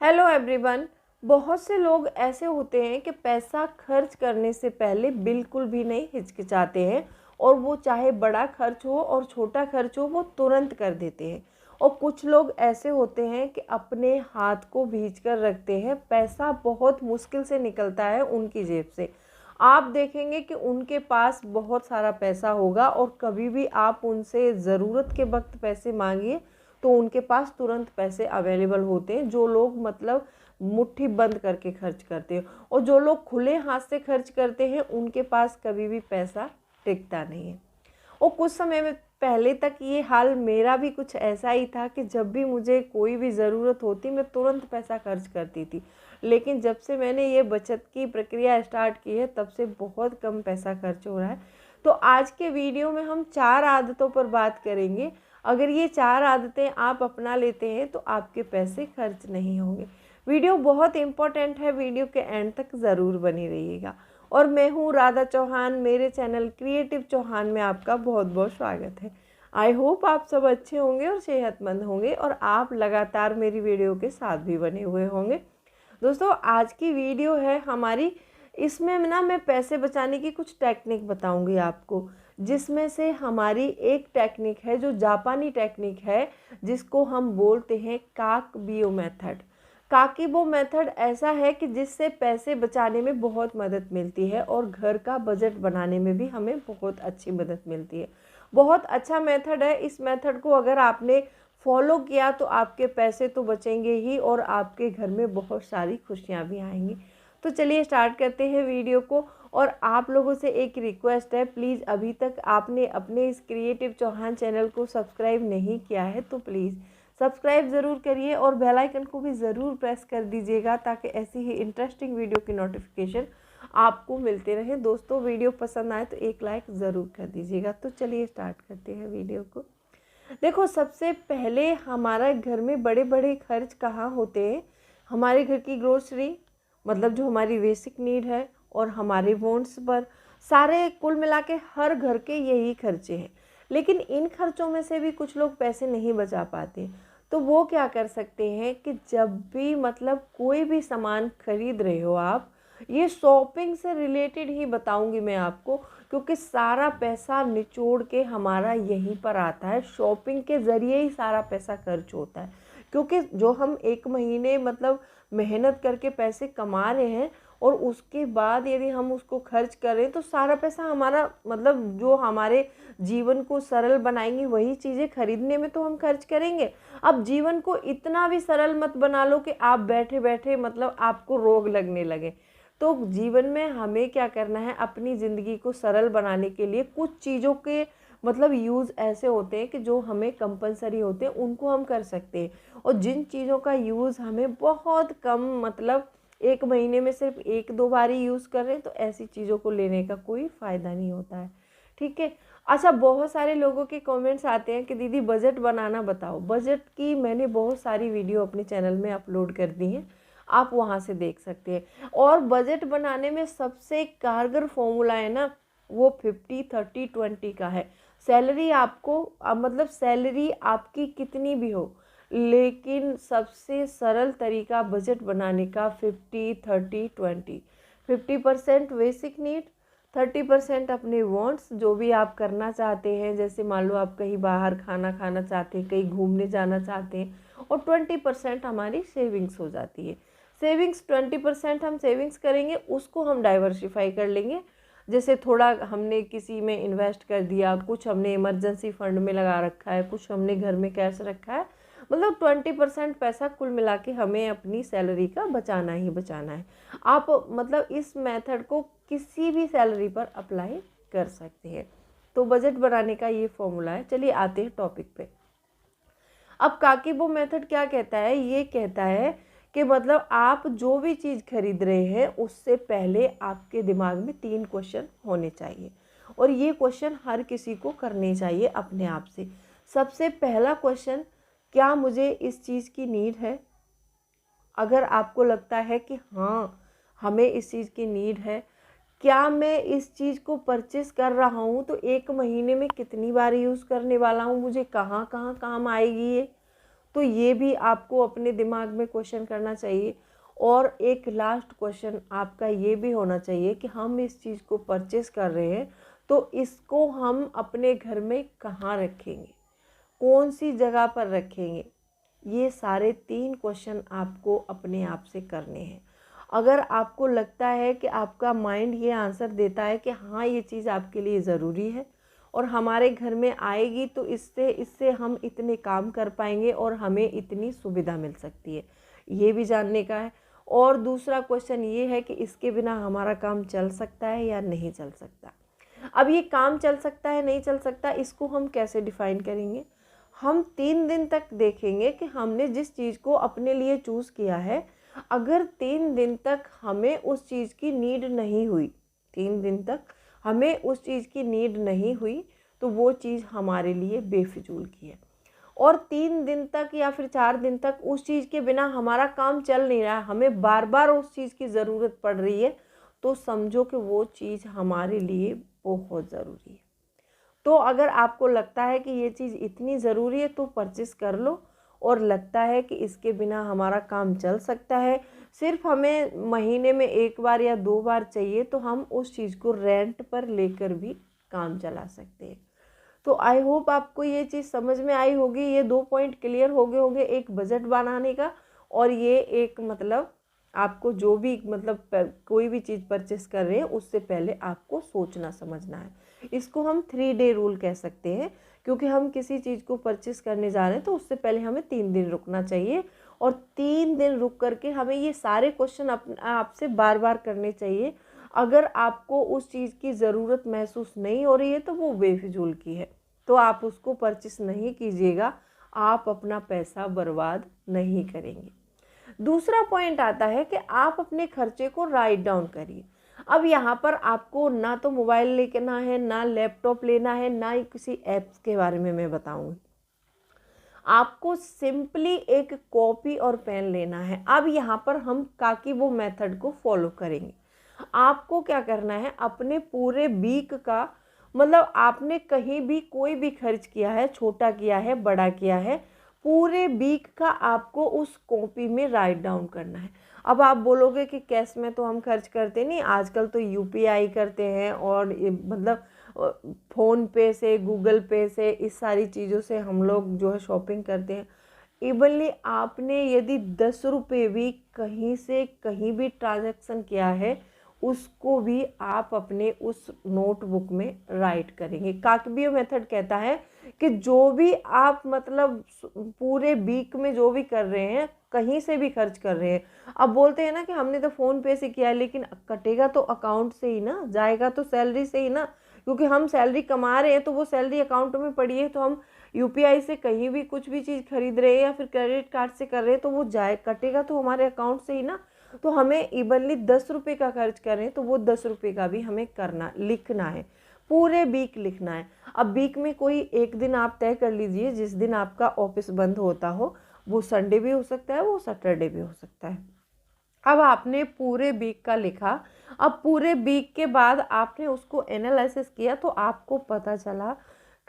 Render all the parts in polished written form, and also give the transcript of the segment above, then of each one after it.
Hello everyone. बहुत से लोग ऐसे होते हैं कि पैसा खर्च करने से पहले बिल्कुल भी नहीं हिचकिचाते हैं और वो चाहे बड़ा खर्च हो और छोटा खर्च हो वो तुरंत कर देते हैं। और कुछ लोग ऐसे होते हैं कि अपने हाथ को भींच कर रखते हैं, पैसा बहुत मुश्किल से निकलता है उनकी जेब से। आप देखेंगे कि उनके पास बहुत सारा पैसा होगा और कभी भी आप उनसे ज़रूरत के वक्त पैसे मांगिए तो उनके पास तुरंत पैसे अवेलेबल होते हैं। जो लोग मतलब मुट्ठी बंद करके खर्च करते हैं और जो लोग खुले हाथ से खर्च करते हैं उनके पास कभी भी पैसा टिकता नहीं है। और कुछ समय में पहले तक ये हाल मेरा भी कुछ ऐसा ही था कि जब भी मुझे कोई भी ज़रूरत होती मैं तुरंत पैसा खर्च करती थी। लेकिन जब से मैंने ये बचत की प्रक्रिया स्टार्ट की है तब से बहुत कम पैसा खर्च हो रहा है। तो आज के वीडियो में हम 4 आदतों पर बात करेंगे। अगर ये 4 आदतें आप अपना लेते हैं तो आपके पैसे खर्च नहीं होंगे। वीडियो बहुत इम्पोर्टेंट है, वीडियो के एंड तक ज़रूर बनी रहिएगा। और मैं हूँ राधा चौहान, मेरे चैनल क्रिएटिव चौहान में आपका बहुत बहुत स्वागत है। आई होप आप सब अच्छे होंगे और सेहतमंद होंगे और आप लगातार मेरी वीडियो के साथ भी बने हुए होंगे। दोस्तों, आज की वीडियो है हमारी, इसमें ना मैं पैसे बचाने की कुछ टेक्निक बताऊंगी आपको, जिसमें से हमारी एक टेक्निक है जो जापानी टेक्निक है, जिसको हम बोलते हैं काकबियो मेथड। काकीबो मेथड ऐसा है कि जिससे पैसे बचाने में बहुत मदद मिलती है और घर का बजट बनाने में भी हमें बहुत अच्छी मदद मिलती है। बहुत अच्छा मेथड है। इस मेथड को अगर आपने फॉलो किया तो आपके पैसे तो बचेंगे ही और आपके घर में बहुत सारी खुशियाँ भी आएंगी। तो चलिए स्टार्ट करते हैं वीडियो को। और आप लोगों से एक रिक्वेस्ट है, प्लीज़ अभी तक आपने अपने इस क्रिएटिव चौहान चैनल को सब्सक्राइब नहीं किया है तो प्लीज़ सब्सक्राइब ज़रूर करिए और बेल आइकन को भी ज़रूर प्रेस कर दीजिएगा ताकि ऐसी ही इंटरेस्टिंग वीडियो की नोटिफिकेशन आपको मिलते रहे। दोस्तों, वीडियो पसंद आए तो एक लाइक ज़रूर कर दीजिएगा। तो चलिए स्टार्ट करते हैं वीडियो को। देखो, सबसे पहले हमारा घर में बड़े बड़े खर्च कहाँ होते हैं? हमारे घर की ग्रोसरी, मतलब जो हमारी बेसिक नीड है, और हमारे वॉन्ट्स पर। सारे कुल मिला के हर घर के यही खर्चे हैं। लेकिन इन खर्चों में से भी कुछ लोग पैसे नहीं बचा पाते। तो वो क्या कर सकते हैं कि जब भी मतलब कोई भी सामान खरीद रहे हो आप, ये शॉपिंग से रिलेटेड ही बताऊंगी मैं आपको, क्योंकि सारा पैसा निचोड़ के हमारा यहीं पर आता है। शॉपिंग के ज़रिए ही सारा पैसा खर्च होता है, क्योंकि जो हम एक महीने मतलब मेहनत करके पैसे कमा रहे हैं और उसके बाद यदि हम उसको खर्च करें तो सारा पैसा हमारा मतलब जो हमारे जीवन को सरल बनाएंगी वही चीज़ें खरीदने में तो हम खर्च करेंगे। अब जीवन को इतना भी सरल मत बना लो कि आप बैठे बैठे मतलब आपको रोग लगने लगे। तो जीवन में हमें क्या करना है, अपनी ज़िंदगी को सरल बनाने के लिए कुछ चीज़ों के मतलब यूज़ ऐसे होते हैं कि जो हमें कंपलसरी होते हैं, उनको हम कर सकते हैं। और जिन चीज़ों का यूज़ हमें बहुत कम मतलब एक महीने में सिर्फ 1-2 बार ही यूज़ कर रहे हैं, तो ऐसी चीज़ों को लेने का कोई फ़ायदा नहीं होता है। ठीक है। अच्छा, बहुत सारे लोगों के कमेंट्स आते हैं कि दीदी बजट बनाना बताओ। बजट की मैंने बहुत सारी वीडियो अपने चैनल में अपलोड कर दी हैं, आप वहाँ से देख सकते हैं। और बजट बनाने में सबसे कारगर फॉर्मूला है ना, वो 50-30-20 का है। सैलरी आपको मतलब सैलरी आपकी कितनी भी हो, लेकिन सबसे सरल तरीका बजट बनाने का 50-30-20। 50% बेसिक नीड, 30% अपने वांट्स, जो भी आप करना चाहते हैं, जैसे मान लो आप कहीं बाहर खाना खाना चाहते हैं, कहीं घूमने जाना चाहते हैं, और 20% हमारी सेविंग्स हो जाती है। सेविंग्स 20% हम सेविंग्स करेंगे, उसको हम डाइवर्सिफाई कर लेंगे। जैसे थोड़ा हमने किसी में इन्वेस्ट कर दिया, कुछ हमने इमरजेंसी फंड में लगा रखा है, कुछ हमने घर में कैश रखा है। मतलब 20% पैसा कुल मिला के हमें अपनी सैलरी का बचाना ही बचाना है। आप मतलब इस मेथड को किसी भी सैलरी पर अप्लाई कर सकते हैं। तो बजट बनाने का ये फॉर्मूला है। चलिए आते हैं टॉपिक पे। अब काकीबो मेथड क्या कहता है? ये कहता है कि मतलब आप जो भी चीज़ खरीद रहे हैं उससे पहले आपके दिमाग में 3 क्वेश्चन होने चाहिए, और ये क्वेश्चन हर किसी को करने चाहिए अपने आप से। सबसे पहला क्वेश्चन, क्या मुझे इस चीज़ की नीड है? अगर आपको लगता है कि हाँ, हमें इस चीज़ की नीड है, क्या मैं इस चीज़ को परचेस कर रहा हूँ तो एक महीने में कितनी बार यूज़ करने वाला हूँ, मुझे कहाँ कहाँ काम आएगी ये, तो ये भी आपको अपने दिमाग में क्वेश्चन करना चाहिए। और एक लास्ट क्वेश्चन आपका ये भी होना चाहिए कि हम इस चीज़ को परचेस कर रहे हैं तो इसको हम अपने घर में कहाँ रखेंगे, कौन सी जगह पर रखेंगे। ये सारे 3 क्वेश्चन आपको अपने आप से करने हैं। अगर आपको लगता है कि आपका माइंड ये आंसर देता है कि हाँ ये चीज़ आपके लिए ज़रूरी है और हमारे घर में आएगी तो इससे इससे हम इतने काम कर पाएंगे और हमें इतनी सुविधा मिल सकती है, ये भी जानने का है। और दूसरा क्वेश्चन ये है कि इसके बिना हमारा काम चल सकता है या नहीं चल सकता। अब ये काम चल सकता है नहीं चल सकता, इसको हम कैसे डिफ़ाइन करेंगे। हम 3 दिन तक देखेंगे कि हमने जिस चीज़ को अपने लिए चूज़ किया है, अगर 3 दिन तक हमें उस चीज़ की नीड नहीं हुई, 3 दिन तक हमें उस चीज़ की नीड नहीं हुई तो वो चीज़ हमारे लिए बेफिजूल की है। और 3 दिन तक या फिर 4 दिन तक उस चीज़ के बिना हमारा काम चल नहीं रहा है, हमें बार बार उस चीज़ की ज़रूरत पड़ रही है, तो समझो कि वो चीज़ हमारे लिए बहुत ज़रूरी है। तो अगर आपको लगता है कि ये चीज़ इतनी ज़रूरी है तो परचेस कर लो, और लगता है कि इसके बिना हमारा काम चल सकता है, सिर्फ हमें महीने में 1 बार या 2 बार चाहिए, तो हम उस चीज़ को रेंट पर लेकर भी काम चला सकते हैं। तो आई होप आपको ये चीज़ समझ में आई होगी, ये 2 पॉइंट क्लियर हो गए होंगे, एक बजट बनाने का और ये एक मतलब आपको जो भी मतलब कोई भी चीज़ परचेस कर रहे हैं उससे पहले आपको सोचना समझना है। इसको हम 3 डे रूल कह सकते हैं, क्योंकि हम किसी चीज़ को परचेस करने जा रहे हैं तो उससे पहले हमें 3 दिन रुकना चाहिए, और 3 दिन रुक करके हमें ये सारे क्वेश्चन आपसे बार बार करने चाहिए। अगर आपको उस चीज़ की ज़रूरत महसूस नहीं हो रही है तो वो बेफिजूल की है, तो आप उसको परचेस नहीं कीजिएगा, आप अपना पैसा बर्बाद नहीं करेंगे। दूसरा पॉइंट आता है कि आप अपने खर्चे को राइट डाउन करिए। अब यहाँ पर आपको ना तो मोबाइल लेना है, ना लैपटॉप लेना है, ना ही किसी ऐप्स के बारे में मैं बताऊँगी। आपको सिंपली एक कॉपी और पेन लेना है। अब यहाँ पर हम काकी वो मेथड को फॉलो करेंगे। आपको क्या करना है, अपने पूरे वीक का मतलब आपने कहीं भी कोई भी खर्च किया है, छोटा किया है, बड़ा किया है, पूरे वीक का आपको उस कॉपी में राइट डाउन करना है। अब आप बोलोगे कि कैश में तो हम खर्च करते नहीं, आजकल तो यूपीआई करते हैं और मतलब फ़ोन पे से, गूगल पे से, इस सारी चीज़ों से हम लोग जो है शॉपिंग करते हैं। इवनली आपने यदि 10 रुपये भी कहीं से कहीं भी ट्रांजैक्शन किया है, उसको भी आप अपने उस नोटबुक में राइट करेंगे। काकबियो मेथड कहता है कि जो भी आप मतलब पूरे वीक में जो भी कर रहे हैं, कहीं से भी खर्च कर रहे हैं, अब बोलते हैं ना कि हमने तो फ़ोन पे से किया है, लेकिन कटेगा तो अकाउंट से ही ना, जाएगा तो सैलरी से ही ना, क्योंकि हम सैलरी कमा रहे हैं तो वो सैलरी अकाउंट में पड़ी है, तो हम यूपीआई से कहीं भी कुछ भी चीज़ खरीद रहे हैं या फिर क्रेडिट कार्ड से कर रहे हैं तो वो कटेगा तो हमारे अकाउंट से ही ना। तो हमें इवनली 10 रुपये का खर्च करें तो वो 10 रुपये का भी हमें लिखना है, पूरे वीक लिखना है। अब वीक में कोई एक दिन आप तय कर लीजिए जिस दिन आपका ऑफिस बंद होता हो, वो संडे भी हो सकता है, वो सैटरडे भी हो सकता है। अब आपने पूरे वीक का लिखा, अब पूरे वीक के बाद आपने उसको एनालिसिस किया तो आपको पता चला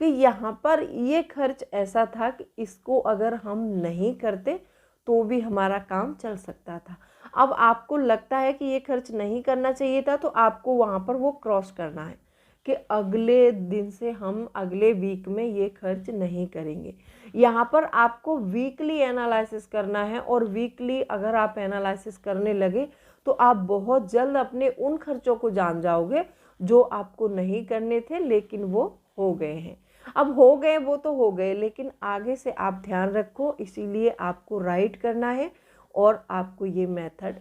कि यहाँ पर ये खर्च ऐसा था कि इसको अगर हम नहीं करते तो भी हमारा काम चल सकता था। अब आपको लगता है कि ये खर्च नहीं करना चाहिए था, तो आपको वहाँ पर वो क्रॉस करना है कि अगले दिन से हम अगले वीक में ये खर्च नहीं करेंगे। यहाँ पर आपको वीकली एनालिसिस करना है, और वीकली अगर आप एनालिसिस करने लगे तो आप बहुत जल्द अपने उन खर्चों को जान जाओगे जो आपको नहीं करने थे लेकिन वो हो गए हैं। अब हो गए वो तो हो गए, लेकिन आगे से आप ध्यान रखो, इसीलिए आपको राइट करना है और आपको ये मेथड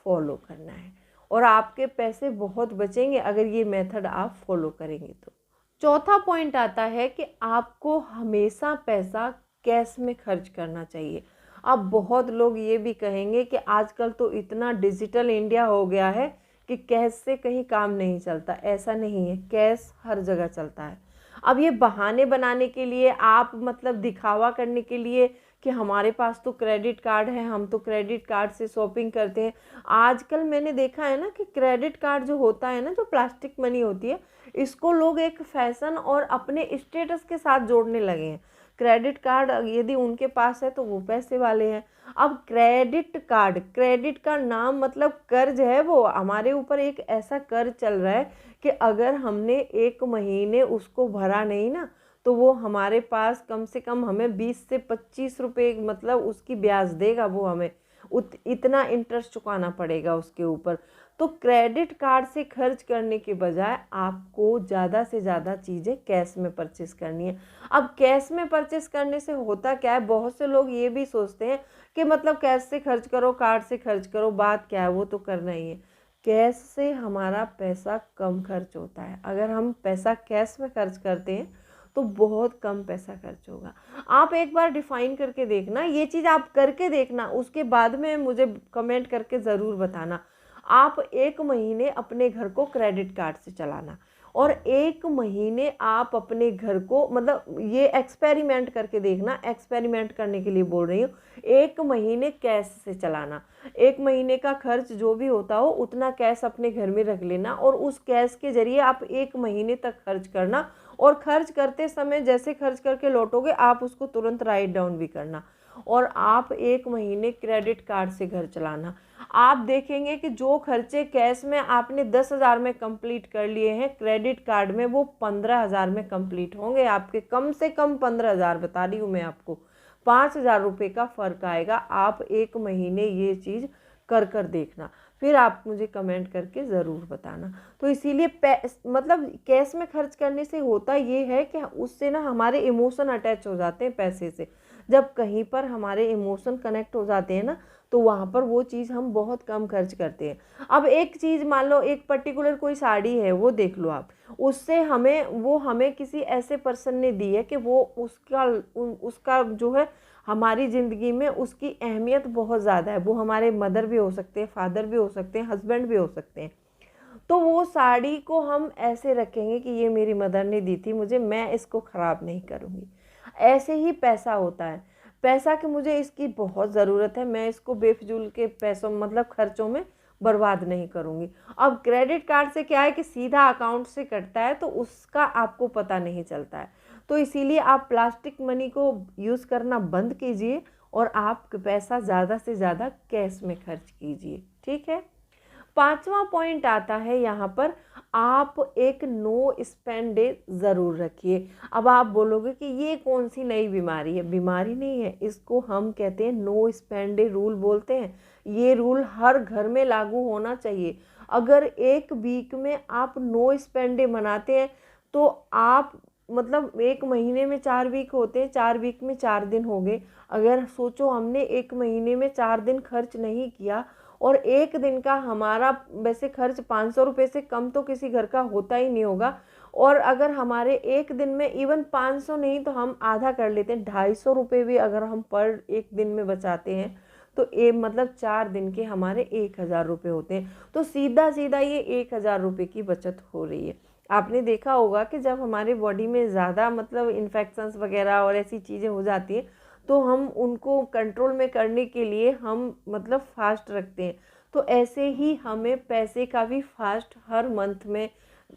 फॉलो करना है, और आपके पैसे बहुत बचेंगे अगर ये मेथड आप फॉलो करेंगे तो। चौथा पॉइंट आता है कि आपको हमेशा पैसा कैश में खर्च करना चाहिए। अब बहुत लोग ये भी कहेंगे कि आजकल तो इतना डिजिटल इंडिया हो गया है कि कैश से कहीं काम नहीं चलता। ऐसा नहीं है, कैश हर जगह चलता है। अब ये बहाने बनाने के लिए, आप मतलब दिखावा करने के लिए कि हमारे पास तो क्रेडिट कार्ड है, हम तो क्रेडिट कार्ड से शॉपिंग करते हैं। आजकल मैंने देखा है ना कि क्रेडिट कार्ड जो होता है ना, जो प्लास्टिक मनी होती है, इसको लोग एक फैशन और अपने स्टेटस के साथ जोड़ने लगे हैं। क्रेडिट कार्ड यदि उनके पास है तो वो पैसे वाले हैं। अब क्रेडिट का नाम मतलब कर्ज है, वो हमारे ऊपर एक ऐसा कर्ज चल रहा है कि अगर हमने 1 महीने उसको भरा नहीं ना, तो वो हमारे पास कम से कम हमें 20 से 25 रुपये मतलब उसकी ब्याज देगा, वो हमें इतना इंटरेस्ट चुकाना पड़ेगा उसके ऊपर। तो क्रेडिट कार्ड से खर्च करने के बजाय आपको ज़्यादा से ज़्यादा चीज़ें कैश में परचेस करनी है। अब कैश में परचेस करने से होता क्या है, बहुत से लोग ये भी सोचते हैं कि मतलब कैश से खर्च करो, कार्ड से खर्च करो, बात क्या है, वो तो करना ही है। कैश से हमारा पैसा कम खर्च होता है। अगर हम पैसा कैश में खर्च करते हैं तो बहुत कम पैसा खर्च होगा। आप एक बार डिफाइन करके देखना, ये चीज़ आप करके देखना, उसके बाद में मुझे कमेंट करके ज़रूर बताना। आप 1 महीने अपने घर को क्रेडिट कार्ड से चलाना और 1 महीने आप अपने घर को मतलब ये एक्सपेरिमेंट करके देखना, एक्सपेरिमेंट करने के लिए बोल रही हूँ। 1 महीने कैश से चलाना, 1 महीने का खर्च जो भी होता हो उतना कैश अपने घर में रख लेना और उस कैश के जरिए आप 1 महीने तक खर्च करना। और खर्च करते समय जैसे खर्च करके लौटोगे आप उसको तुरंत राइट डाउन भी करना। और आप 1 महीने क्रेडिट कार्ड से घर चलाना। आप देखेंगे कि जो खर्चे कैश में आपने 10,000 में कंप्लीट कर लिए हैं, क्रेडिट कार्ड में वो 15,000 में कंप्लीट होंगे आपके। कम से कम 15,000 बता रही हूँ मैं आपको, 5,000 रुपये का फ़र्क आएगा। आप 1 महीने ये चीज़ कर देखना, फिर आप मुझे कमेंट करके ज़रूर बताना। तो इसीलिए मतलब कैश में खर्च करने से होता ये है कि उससे ना हमारे इमोशन अटैच हो जाते हैं पैसे से। जब कहीं पर हमारे इमोशन कनेक्ट हो जाते हैं ना, तो वहाँ पर वो चीज़ हम बहुत कम खर्च करते हैं। अब एक चीज़ मान लो, एक पर्टिकुलर कोई साड़ी है, वो देख लो आप, उससे हमें किसी ऐसे पर्सन ने दी है कि वो उसका जो है हमारी ज़िंदगी में उसकी अहमियत बहुत ज़्यादा है। वो हमारे मदर भी हो सकते हैं, फादर भी हो सकते हैं, हस्बैंड भी हो सकते हैं। तो वो साड़ी को हम ऐसे रखेंगे कि ये मेरी मदर ने दी थी मुझे, मैं इसको ख़राब नहीं करूँगी। ऐसे ही पैसा होता है, पैसा कि मुझे इसकी बहुत ज़रूरत है, मैं इसको बेफिजूल के पैसों मतलब खर्चों में बर्बाद नहीं करूँगी। अब क्रेडिट कार्ड से क्या है कि सीधा अकाउंट से कटता है, तो उसका आपको पता नहीं चलता है। तो इसीलिए आप प्लास्टिक मनी को यूज़ करना बंद कीजिए और आप पैसा ज़्यादा से ज़्यादा कैश में खर्च कीजिए, ठीक है। 5वां पॉइंट आता है यहाँ पर, आप एक नो स्पेंड डे ज़रूर रखिए। अब आप बोलोगे कि ये कौन सी नई बीमारी है? बीमारी नहीं है, इसको हम कहते हैं नो स्पेंड डे रूल बोलते हैं। ये रूल हर घर में लागू होना चाहिए। अगर एक वीक में आप नो स्पेंड डे मनाते हैं तो आप मतलब 1 महीने में 4 वीक होते हैं, 4 वीक में 4 दिन हो गए। अगर सोचो हमने 1 महीने में 4 दिन खर्च नहीं किया और एक दिन का हमारा वैसे खर्च 500 रुपये से कम तो किसी घर का होता ही नहीं होगा। और अगर हमारे एक दिन में इवन 500 नहीं तो हम आधा कर लेते हैं, 250 रुपये भी अगर हम पर एक दिन में बचाते हैं तो मतलब 4 दिन के हमारे 1,000 रुपये होते हैं। तो सीधा सीधा ये 1,000 रुपये की बचत हो रही है। आपने देखा होगा कि जब हमारे बॉडी में ज़्यादा मतलब इन्फेक्शंस वगैरह और ऐसी चीज़ें हो जाती हैं तो हम उनको कंट्रोल में करने के लिए हम मतलब फास्ट रखते हैं। तो ऐसे ही हमें पैसे का भी फास्ट हर मंथ में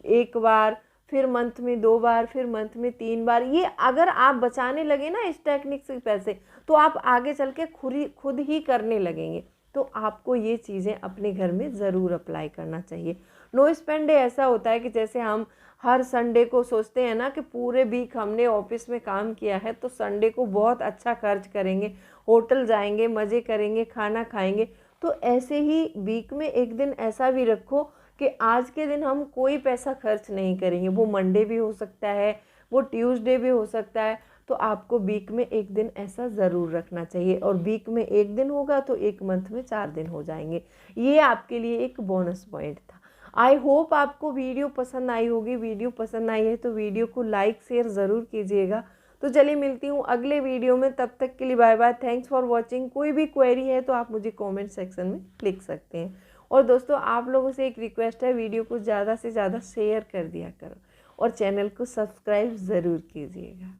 1 बार, फिर मंथ में 2 बार, फिर मंथ में 3 बार, ये अगर आप बचाने लगे ना इस टेक्निक से पैसे, तो आप आगे चल के खुद ही करने लगेंगे। तो आपको ये चीज़ें अपने घर में ज़रूर अप्लाई करना चाहिए। नो स्पेंड डे ऐसा होता है कि जैसे हम हर संडे को सोचते हैं ना कि पूरे वीक हमने ऑफिस में काम किया है तो संडे को बहुत अच्छा खर्च करेंगे, होटल जाएंगे, मज़े करेंगे, खाना खाएंगे। तो ऐसे ही वीक में एक दिन ऐसा भी रखो कि आज के दिन हम कोई पैसा खर्च नहीं करेंगे। वो मंडे भी हो सकता है, वो ट्यूसडे भी हो सकता है। तो आपको वीक में एक दिन ऐसा ज़रूर रखना चाहिए और वीक में एक दिन होगा तो एक मंथ में 4 दिन हो जाएंगे। ये आपके लिए एक बोनस पॉइंट था। आई होप आपको वीडियो पसंद आई होगी। वीडियो पसंद आई है तो वीडियो को लाइक शेयर ज़रूर कीजिएगा। तो चलिए मिलती हूँ अगले वीडियो में, तब तक के लिए bye bye. Thanks for watching. कोई भी क्वेरी है तो आप मुझे कमेंट सेक्शन में लिख सकते हैं। और दोस्तों आप लोगों से एक रिक्वेस्ट है, वीडियो को ज़्यादा से ज़्यादा शेयर कर दिया करो और चैनल को सब्सक्राइब ज़रूर कीजिएगा।